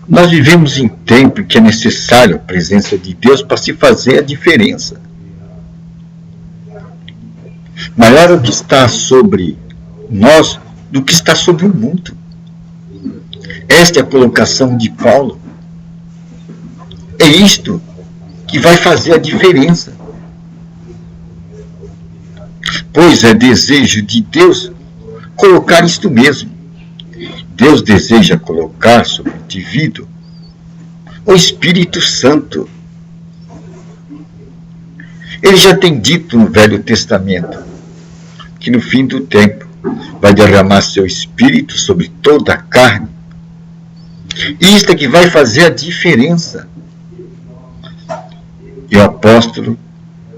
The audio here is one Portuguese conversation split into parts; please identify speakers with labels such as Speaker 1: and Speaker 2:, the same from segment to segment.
Speaker 1: Nós vivemos em tempo em que é necessário a presença de Deus para se fazer a diferença. Maior é o que está sobre nós do que está sobre o mundo. Esta é a colocação de Paulo. É isto que vai fazer a diferença. Pois é desejo de Deus colocar isto mesmo. Deus deseja colocar sobre o indivíduo o Espírito Santo. Ele já tem dito no Velho Testamento que no fim do tempo vai derramar seu Espírito sobre toda a carne. E isto é que vai fazer a diferença. E o apóstolo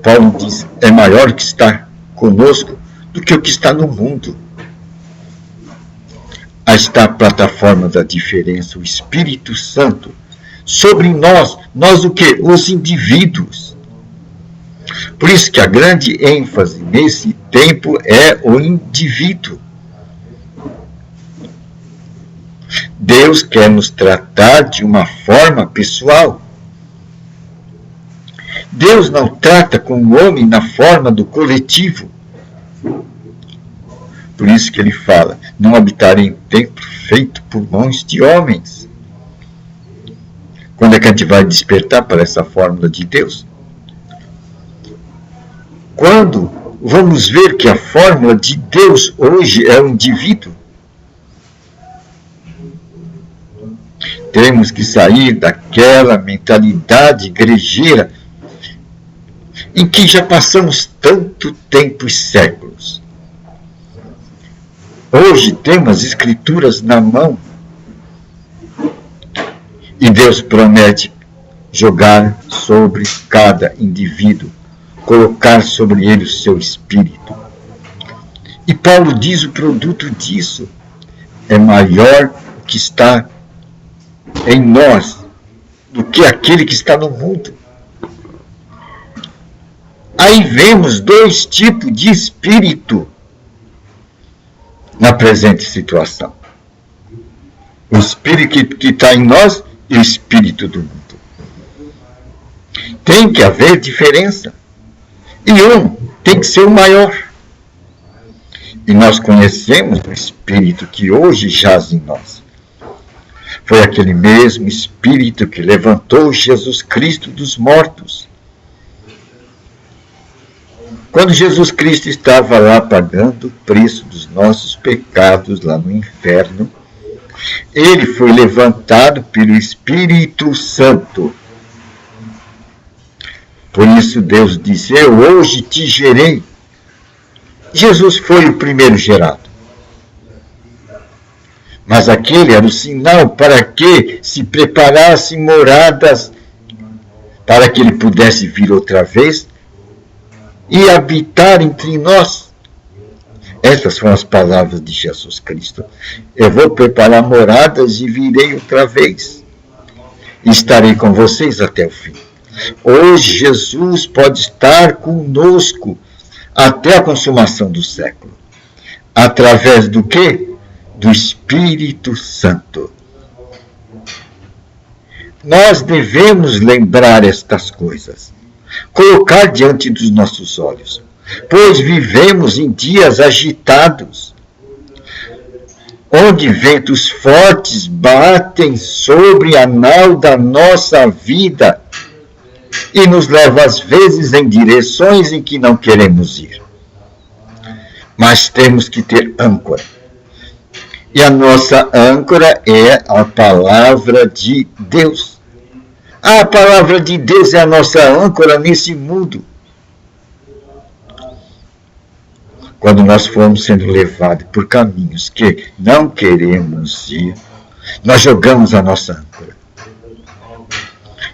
Speaker 1: Paulo diz, é maior o que está conosco do que o que está no mundo. Aí está a plataforma da diferença, o Espírito Santo, sobre nós o quê? Os indivíduos. Por isso que a grande ênfase nesse tempo é o indivíduo. Deus quer nos tratar de uma forma pessoal. Deus não trata com o homem na forma do coletivo. Por isso que ele fala, não habitarei em templo feito por mãos de homens. Quando é que a gente vai despertar para essa fórmula de Deus? Quando vamos ver que a fórmula de Deus hoje é o indivíduo? Temos que sair daquela mentalidade igrejeira em que já passamos tanto tempo e séculos. Hoje temos as Escrituras na mão e Deus promete jogar sobre cada indivíduo, colocar sobre ele o seu Espírito. E Paulo diz o produto disso é maior o que está em nós do que aquele que está no mundo. Aí vemos dois tipos de espírito na presente situação. O espírito que está em nós e o espírito do mundo. Tem que haver diferença. E um tem que ser o maior. E nós conhecemos o espírito que hoje jaz em nós. Foi aquele mesmo espírito que levantou Jesus Cristo dos mortos. Quando Jesus Cristo estava lá pagando o preço dos nossos pecados lá no inferno, ele foi levantado pelo Espírito Santo. Por isso Deus disse, eu hoje te gerei. Jesus foi o primeiro gerado. Mas aquele era o sinal para que se preparassem moradas para que ele pudesse vir outra vez e habitar entre nós. Essas foram as palavras de Jesus Cristo. Eu vou preparar moradas e virei outra vez. E estarei com vocês até o fim. Hoje Jesus pode estar conosco até a consumação do século. Através do quê? Do Espírito Santo. Nós devemos lembrar estas coisas. Colocar diante dos nossos olhos, pois vivemos em dias agitados, onde ventos fortes batem sobre a nau da nossa vida e nos levam às vezes em direções em que não queremos ir. Mas temos que ter âncora. E a nossa âncora é a palavra de Deus. A palavra de Deus é a nossa âncora nesse mundo. Quando nós formos sendo levados por caminhos que não queremos ir, nós jogamos a nossa âncora.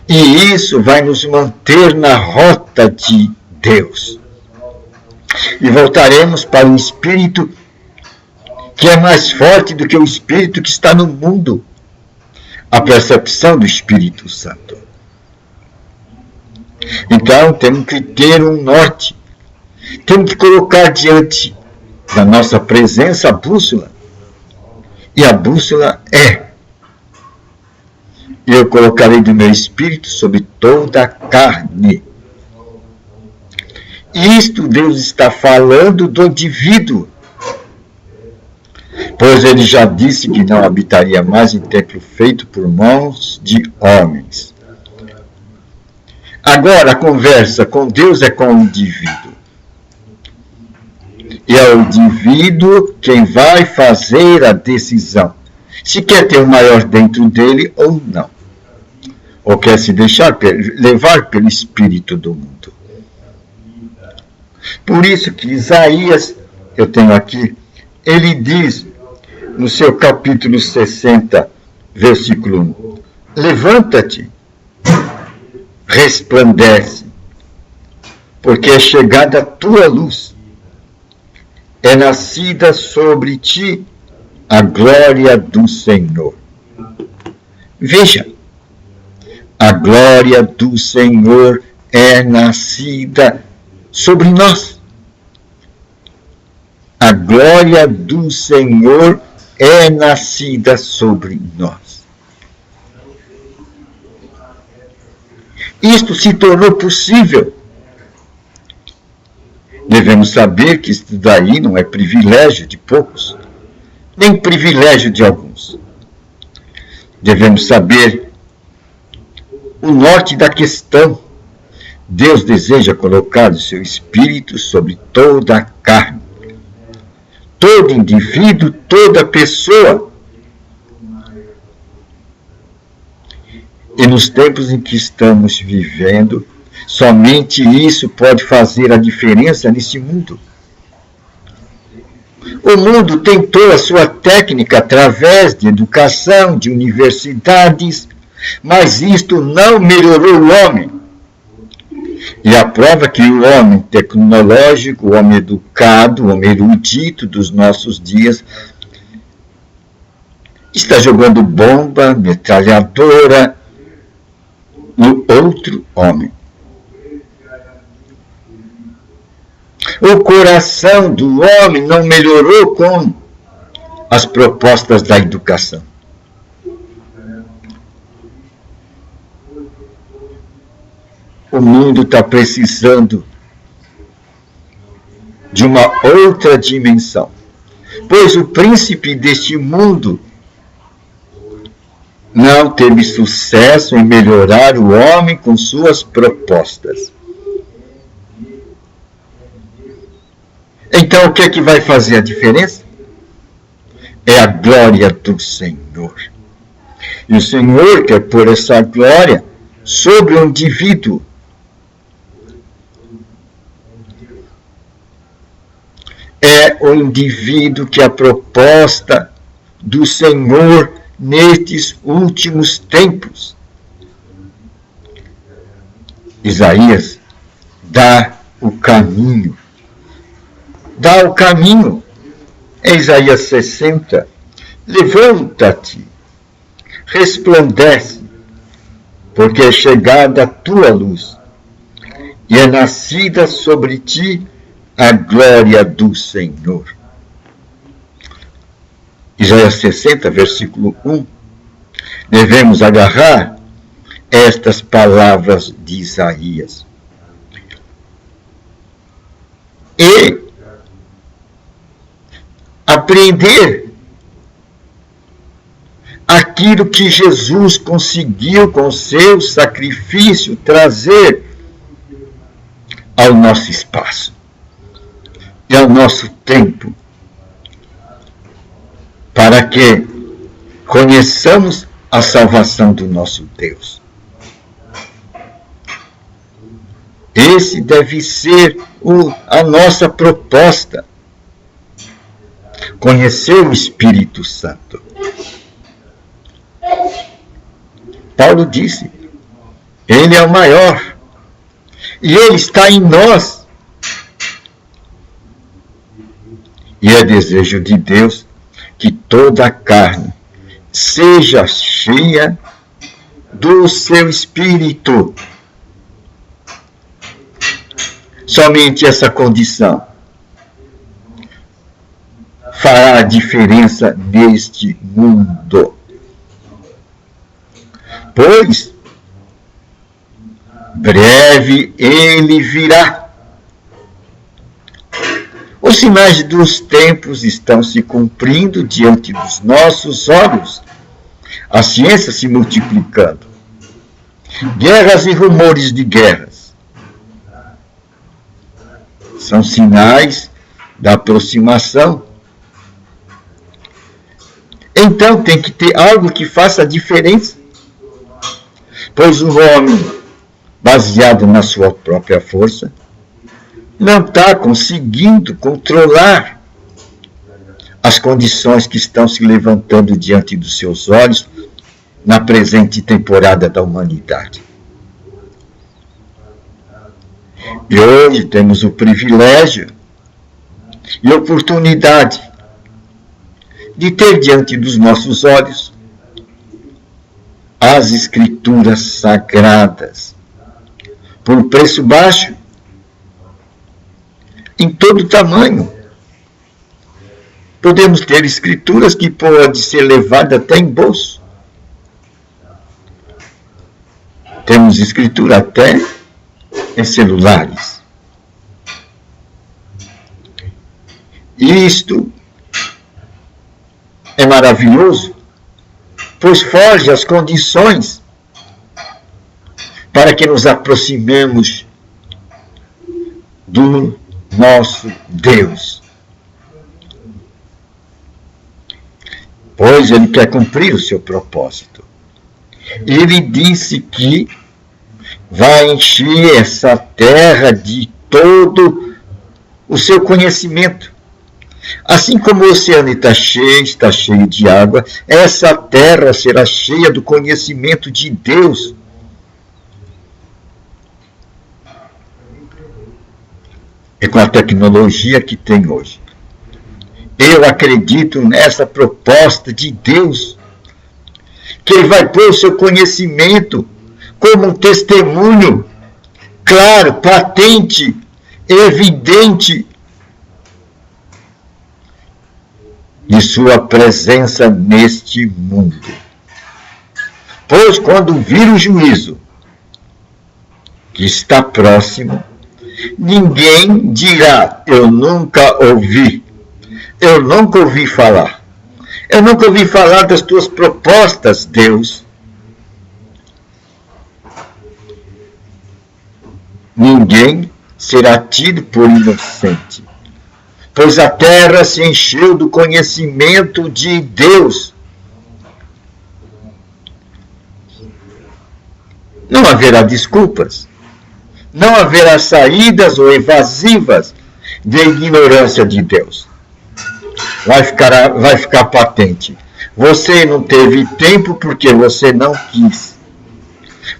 Speaker 1: E isso vai nos manter na rota de Deus. E voltaremos para um espírito que é mais forte do que o espírito que está no mundo. A percepção do Espírito Santo. Então, temos que ter um norte. Temos que colocar diante da nossa presença a bússola. E a bússola é e eu colocarei do meu espírito sobre toda a carne. Isto Deus está falando do indivíduo, pois ele já disse que não habitaria mais em templo feito por mãos de homens. Agora, a conversa com Deus é com o indivíduo. E é o indivíduo quem vai fazer a decisão, se quer ter o maior dentro dele ou não, ou quer se deixar levar pelo espírito do mundo. Por isso que Isaías, eu tenho aqui, ele diz no seu capítulo 60, versículo 1, levanta-te, resplandece, porque é chegada a tua luz, é nascida sobre ti a glória do Senhor. Veja, a glória do Senhor é nascida sobre nós. A glória do Senhor é nascida sobre nós. Isto se tornou possível. Devemos saber que isso daí não é privilégio de poucos, nem privilégio de alguns. Devemos saber o norte da questão. Deus deseja colocar o seu espírito sobre toda a carne. Todo indivíduo, toda pessoa. E nos tempos em que estamos vivendo, somente isso pode fazer a diferença nesse mundo. O mundo tentou a sua técnica através de educação, de universidades, mas isto não melhorou o homem. E a prova que o homem tecnológico, o homem educado, o homem erudito dos nossos dias, está jogando bomba, metralhadora no outro homem. O coração do homem não melhorou com as propostas da educação. O mundo está precisando de uma outra dimensão, pois o príncipe deste mundo não teve sucesso em melhorar o homem com suas propostas. Então, o que é que vai fazer a diferença? É a glória do Senhor. E o Senhor quer pôr essa glória sobre o indivíduo. É o indivíduo que a proposta do Senhor nestes últimos tempos. Isaías dá o caminho. Dá o caminho. Em Isaías 60, levanta-te, resplandece, porque é chegada a tua luz, e é nascida sobre ti a glória do Senhor. Isaías 60, versículo 1. Devemos agarrar estas palavras de Isaías. E apreender aquilo que Jesus conseguiu com seu sacrifício trazer ao nosso espaço e ao nosso tempo, para que conheçamos a salvação do nosso Deus. Esse deve ser a nossa proposta. Conhecer o Espírito Santo. Paulo disse, ele é o maior, e ele está em nós. E é desejo de Deus que toda a carne seja cheia do seu Espírito. Somente essa condição fará a diferença neste mundo. pois breve ele virá. Os sinais dos tempos estão se cumprindo diante dos nossos olhos. A ciência se multiplicando. Guerras e rumores de guerras são sinais da aproximação. Então tem que ter algo que faça a diferença. Pois o homem, baseado na sua própria força, não está conseguindo controlar as condições que estão se levantando diante dos seus olhos na presente temporada da humanidade. E hoje temos o privilégio e oportunidade de ter diante dos nossos olhos as Escrituras Sagradas, por preço baixo, em todo tamanho. Podemos ter escrituras que podem ser levadas até em bolso. Temos escritura até em celulares. Isto é maravilhoso, pois foge as condições para que nos aproximemos do nosso Deus. Pois ele quer cumprir o seu propósito. Ele disse que vai encher essa terra de todo o seu conhecimento. Assim como o oceano está cheio de água, essa terra será cheia do conhecimento de Deus. E com a tecnologia que tem hoje. Eu acredito nessa proposta de Deus, que Ele vai pôr o seu conhecimento como um testemunho claro, patente, evidente de sua presença neste mundo. Pois quando vir o juízo, que está próximo, ninguém dirá, eu nunca ouvi falar. Eu nunca ouvi falar das tuas propostas, Deus. Ninguém será tido por inocente, pois a terra se encheu do conhecimento de Deus. Não haverá desculpas. Não haverá saídas ou evasivas de ignorância de Deus. Vai ficar patente. Você não teve tempo porque você não quis.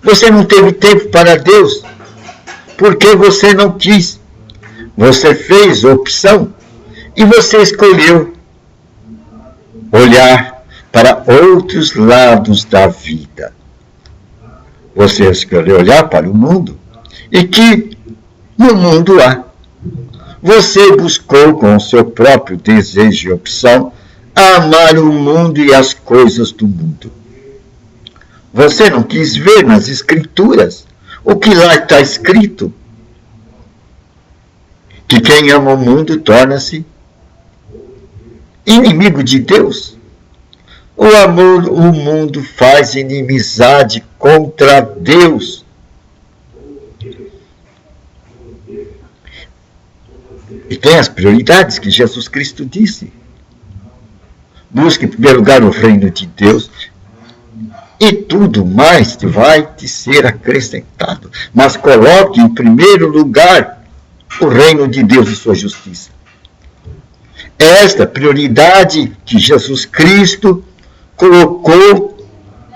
Speaker 1: Você não teve tempo para Deus porque você não quis. Você fez opção e você escolheu olhar para outros lados da vida. Você escolheu olhar para o mundo. E que no mundo há. Você buscou com o seu próprio desejo e opção amar o mundo e as coisas do mundo. Você não quis ver nas Escrituras o que lá está escrito. Que quem ama o mundo torna-se inimigo de Deus. O mundo faz inimizade contra Deus. E tem as prioridades que Jesus Cristo disse. Busque em primeiro lugar o reino de Deus e tudo mais vai te ser acrescentado. Mas coloque em primeiro lugar o reino de Deus e sua justiça. Esta prioridade que Jesus Cristo colocou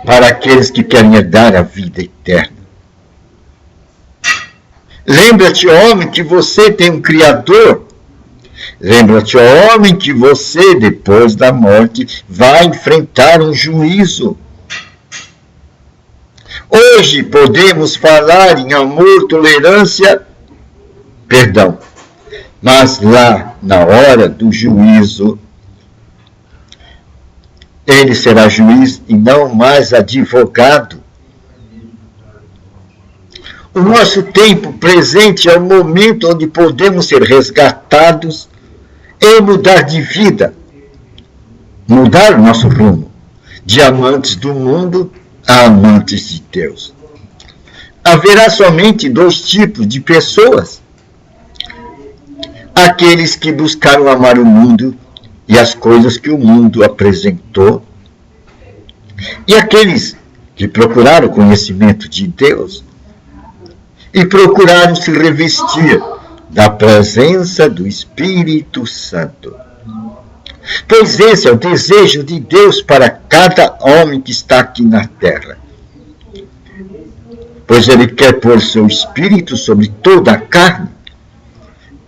Speaker 1: para aqueles que querem herdar a vida eterna. Lembra-te, homem, que você tem um Criador. Lembra-te, homem, que você, depois da morte, vai enfrentar um juízo. Hoje podemos falar em amor, tolerância, perdão. Mas lá, na hora do juízo, ele será juiz e não mais advogado. O nosso tempo presente é o momento onde podemos ser resgatados e mudar de vida, mudar o nosso rumo, de amantes do mundo a amantes de Deus. Haverá somente dois tipos de pessoas: aqueles que buscaram amar o mundo e as coisas que o mundo apresentou, e aqueles que procuraram o conhecimento de Deus e procuraram se revestir da presença do Espírito Santo. Pois esse é o desejo de Deus para cada homem que está aqui na terra. Pois Ele quer pôr seu Espírito sobre toda a carne.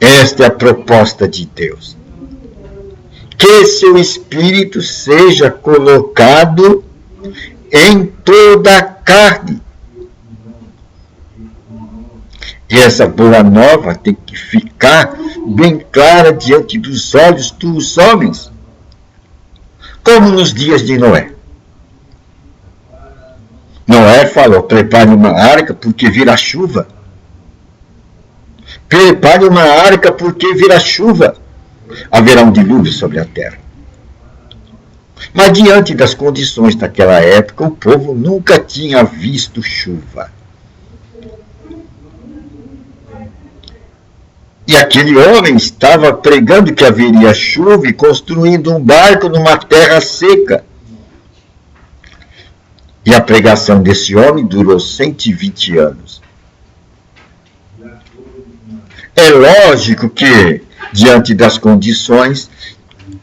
Speaker 1: Esta é a proposta de Deus. Que seu Espírito seja colocado em toda a carne. E essa boa nova tem que ficar bem clara diante dos olhos dos homens, como nos dias de Noé. Noé falou: prepare uma arca porque virá chuva. Prepare uma arca porque virá chuva. Haverá um dilúvio sobre a terra. Mas diante das condições daquela época, o povo nunca tinha visto chuva. E aquele homem estava pregando que haveria chuva e construindo um barco numa terra seca. E a pregação desse homem durou 120 anos. É lógico que, diante das condições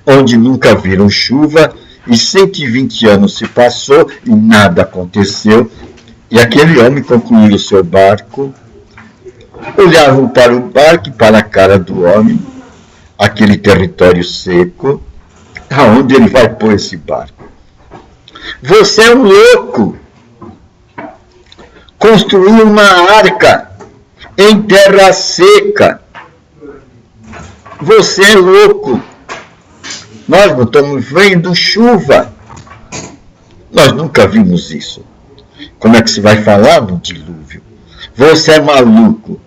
Speaker 1: onde nunca viram chuva, e 120 anos se passou e nada aconteceu, e aquele homem concluiu o seu barco. Olhavam para o barco e para a cara do homem, aquele território seco, aonde ele vai pôr esse barco? Você é um louco! Construir uma arca em terra seca. Você é louco! Nós não estamos vendo chuva. Nós nunca vimos isso. Como é que se vai falar no dilúvio? Você é maluco.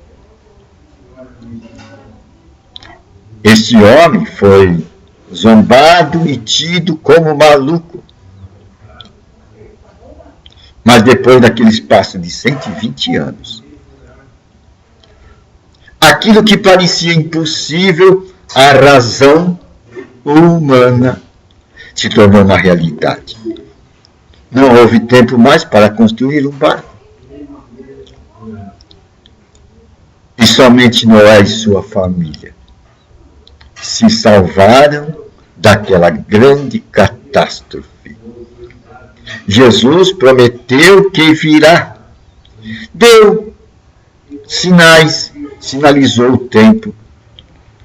Speaker 1: Esse homem foi zombado e tido como maluco. Mas depois daquele espaço de 120 anos, aquilo que parecia impossível à razão humana se tornou uma realidade. Não houve tempo mais para construir um barco. E somente Noé e sua família se salvaram daquela grande catástrofe. Jesus prometeu que virá. Deu sinais, sinalizou o tempo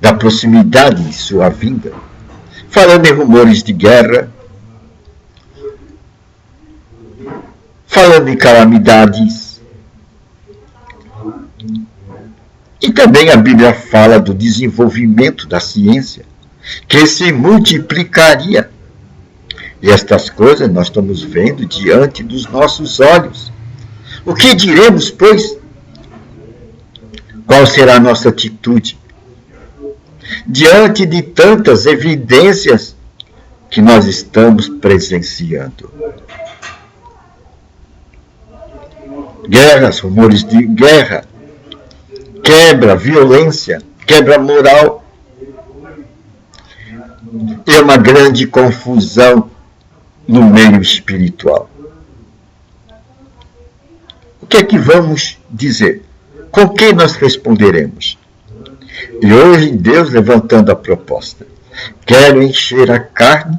Speaker 1: da proximidade de sua vinda, falando em rumores de guerra, falando em calamidades. E também a Bíblia fala do desenvolvimento da ciência, que se multiplicaria. E estas coisas nós estamos vendo diante dos nossos olhos. O que diremos, pois? Qual será a nossa atitude diante de tantas evidências que nós estamos presenciando? Guerras, rumores de guerra, quebra, violência, quebra moral. É uma grande confusão no meio espiritual. O que é que vamos dizer? Com que nós responderemos? E hoje Deus levantando a proposta: quero encher a carne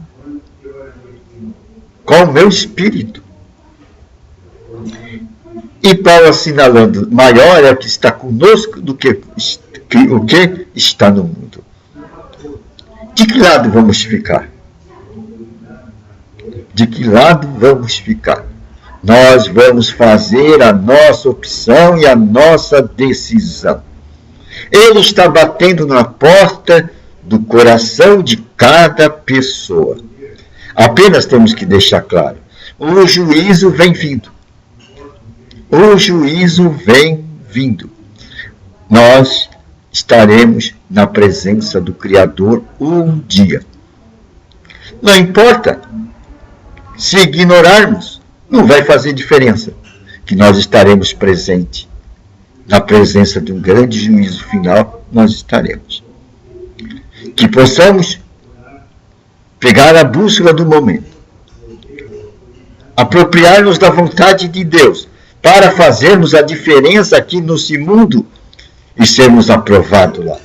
Speaker 1: com o meu espírito. E Paulo assinalando: maior é o que está conosco do que o que está no mundo. De que lado vamos ficar? De que lado vamos ficar? Nós vamos fazer a nossa opção e a nossa decisão. Ele está batendo na porta do coração de cada pessoa. Apenas temos que deixar claro: o juízo vem vindo. O juízo vem vindo, nós estaremos na presença do Criador um dia. Não importa se ignorarmos, não vai fazer diferença, que nós estaremos presentes. Na presença de um grande juízo final, nós estaremos. Que possamos pegar a bússola do momento, apropriar-nos da vontade de Deus, para fazermos a diferença aqui nesse mundo e sermos aprovados lá.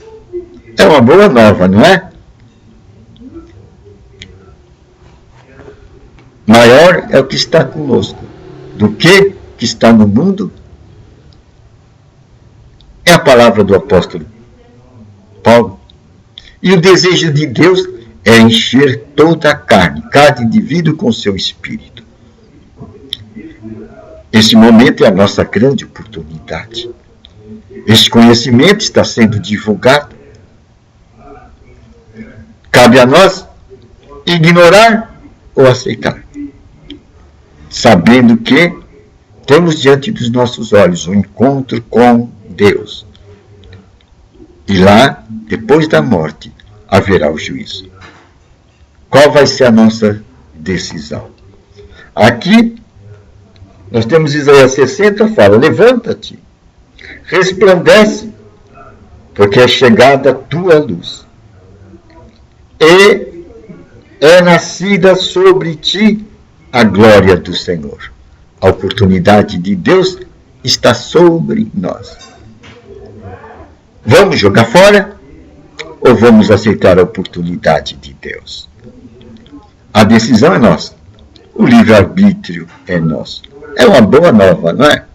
Speaker 1: É uma boa nova, não é? Maior é o que está conosco do que está no mundo. É a palavra do apóstolo Paulo. E o desejo de Deus é encher toda a carne, cada indivíduo com seu espírito. Esse momento é a nossa grande oportunidade. Este conhecimento está sendo divulgado. Cabe a nós ignorar ou aceitar, sabendo que temos diante dos nossos olhos um encontro com Deus. E lá, depois da morte, haverá o juízo. Qual vai ser a nossa decisão? Aqui, nós temos Isaías 60, fala: levanta-te, resplandece, porque é chegada a tua luz, e é nascida sobre ti a glória do Senhor. A oportunidade de Deus está sobre nós. Vamos jogar fora ou vamos aceitar a oportunidade de Deus? A decisão é nossa. O livre-arbítrio é nosso. É uma boa nova, não é?